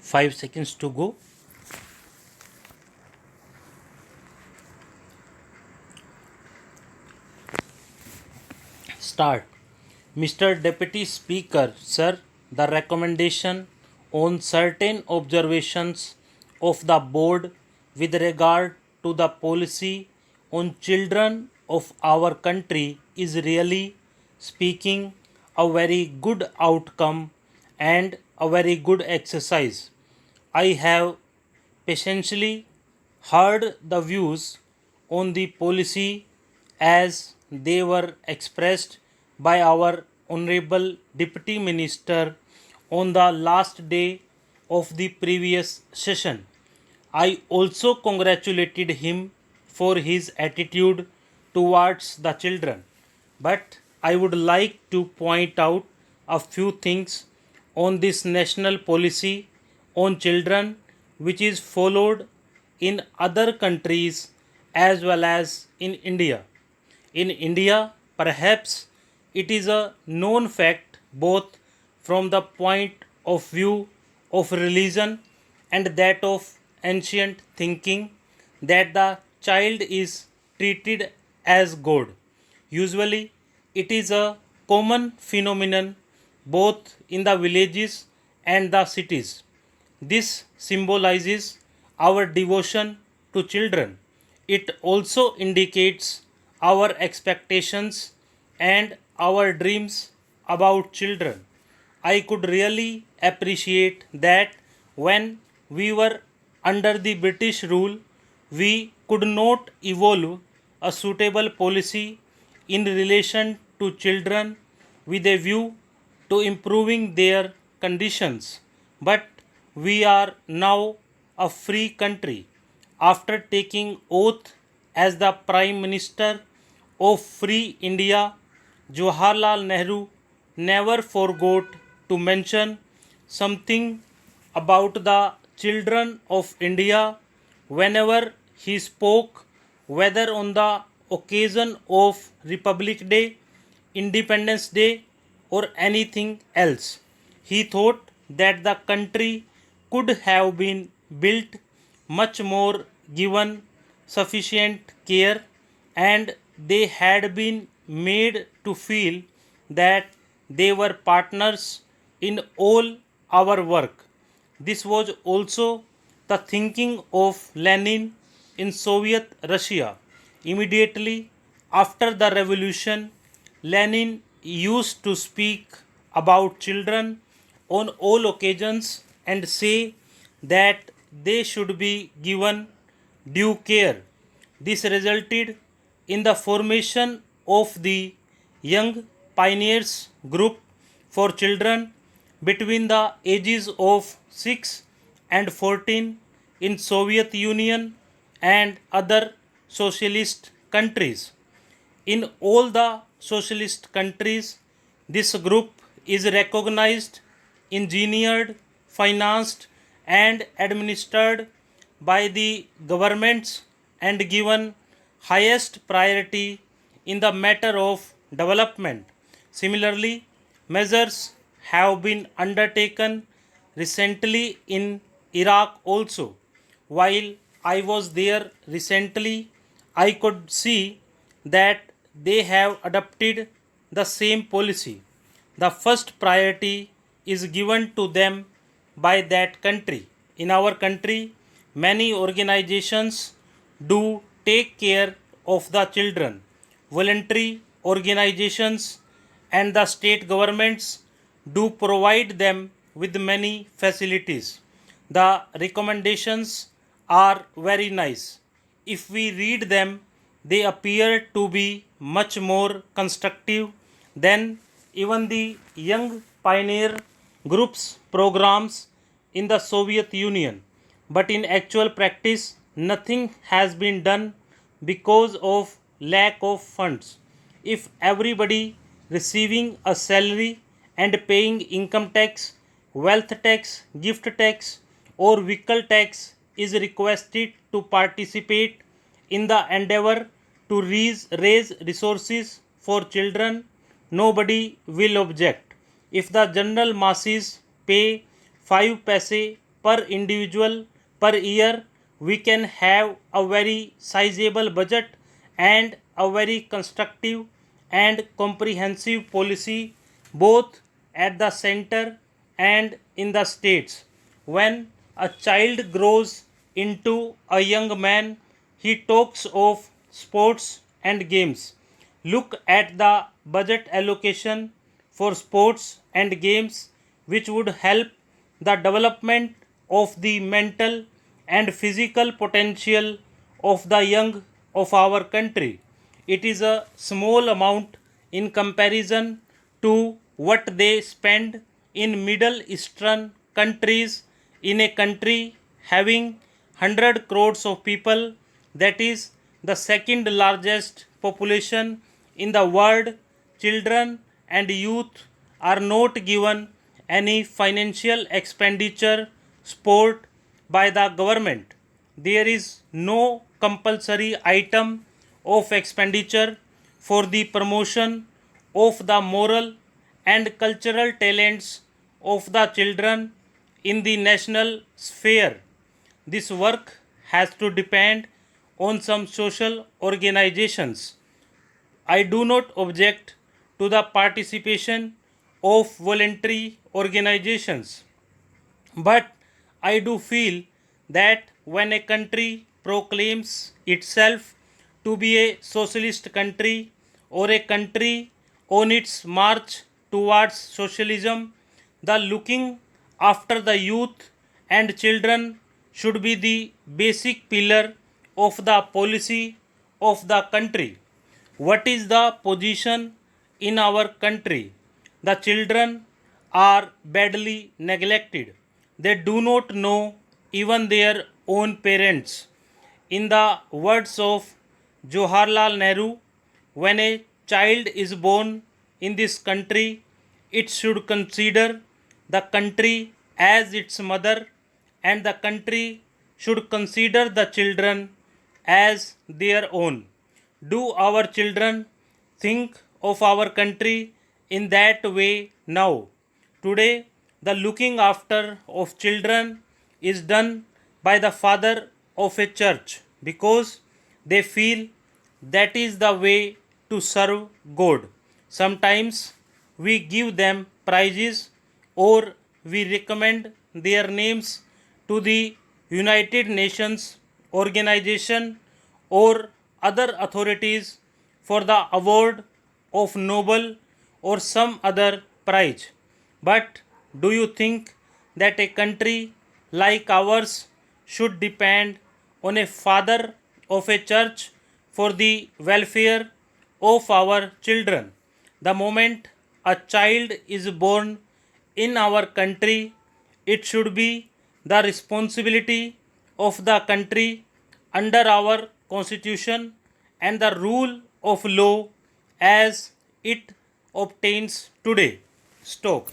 5 seconds to go. Start. Mr. Deputy Speaker, sir, the recommendation on certain observations of the board with regard to the policy on children of our country is really speaking a very good outcome and a very good exercise. I have patiently heard the views on the policy as they were expressed by our Honorable Deputy Minister on the last day of the previous session. I also congratulated him for his attitude towards the children. But I would like to point out a few things on this national policy on children which is followed in other countries as well as in India. In India, perhaps it is a known fact both from the point of view of religion and that of ancient thinking that the child is treated as God. Usually, it is a common phenomenon both in the villages and the cities. This symbolizes our devotion to children. It also indicates our expectations and our dreams about children. I could really appreciate that when we were under the British rule, we could not evolve a suitable policy in relation to children with a view to improving their conditions. But we are now a free country. After taking oath as the Prime Minister of Free India, Jawaharlal Nehru never forgot to mention something about the children of India whenever he spoke, whether on the occasion of Republic Day, Independence Day, or anything else. He thought that the country could have been built much more given sufficient care and they had been made to feel that they were partners in all our work. This was also the thinking of Lenin in Soviet Russia. Immediately after the revolution, Lenin used to speak about children on all occasions and say that they should be given due care. This resulted in the formation of the Young Pioneers Group for children between the ages of 6 and 14 in Soviet Union and other socialist countries. In all the socialist countries, this group is recognized, engineered, financed, and administered by the governments and given highest priority in the matter of development. Similarly, measures have been undertaken recently in Iraq also. While I was there recently, I could see that they have adopted the same policy. The first priority is given to them by that country. In our country, many organizations do take care of the children. Voluntary organizations and the state governments do provide them with many facilities. The recommendations are very nice. If we read them, they appear to be much more constructive than even the young pioneer groups programs in the Soviet Union. But in actual practice, nothing has been done because of lack of funds. If everybody receiving a salary and paying income tax, wealth tax, gift tax, or vehicle tax is requested to participate in the endeavor to raise resources for children, nobody will object. If the general masses pay 5 paise per individual per year, we can have a very sizable budget and a very constructive and comprehensive policy both at the center and in the states. When a child grows into a young man, he talks of sports and games. Look at the budget allocation for sports and games, which would help the development of the mental and physical potential of the young of our country. It is a small amount in comparison to what they spend in Middle Eastern countries, in a country having 100 crores of people, that is the second largest population in the world. Children and youth are not given any financial expenditure support by the government. There is no compulsory item of expenditure for the promotion of the moral and cultural talents of the children in the national sphere. This work has to depend on some social organizations. I do not object to the participation of voluntary organizations, but I do feel that when a country proclaims itself to be a socialist country or a country on its march towards socialism, the looking after the youth and children should be the basic pillar of the policy of the country. What is the position in our country? The children are badly neglected. They do not know even their own parents. In the words of Jawaharlal Nehru, when a child is born in this country, it should consider the country as its mother, and the country should consider the children as their own. Do our children think of our country in that way now? Today, the looking after of children is done by the father of a church because they feel that is the way to serve God. Sometimes we give them prizes or we recommend their names to the United Nations organization or other authorities for the award of Nobel or some other prize. But do you think that a country like ours should depend on a father of a church for the welfare of our children? The moment a child is born in our country, it should be the responsibility of the country under our constitution and the rule of law as it obtains today. Stop.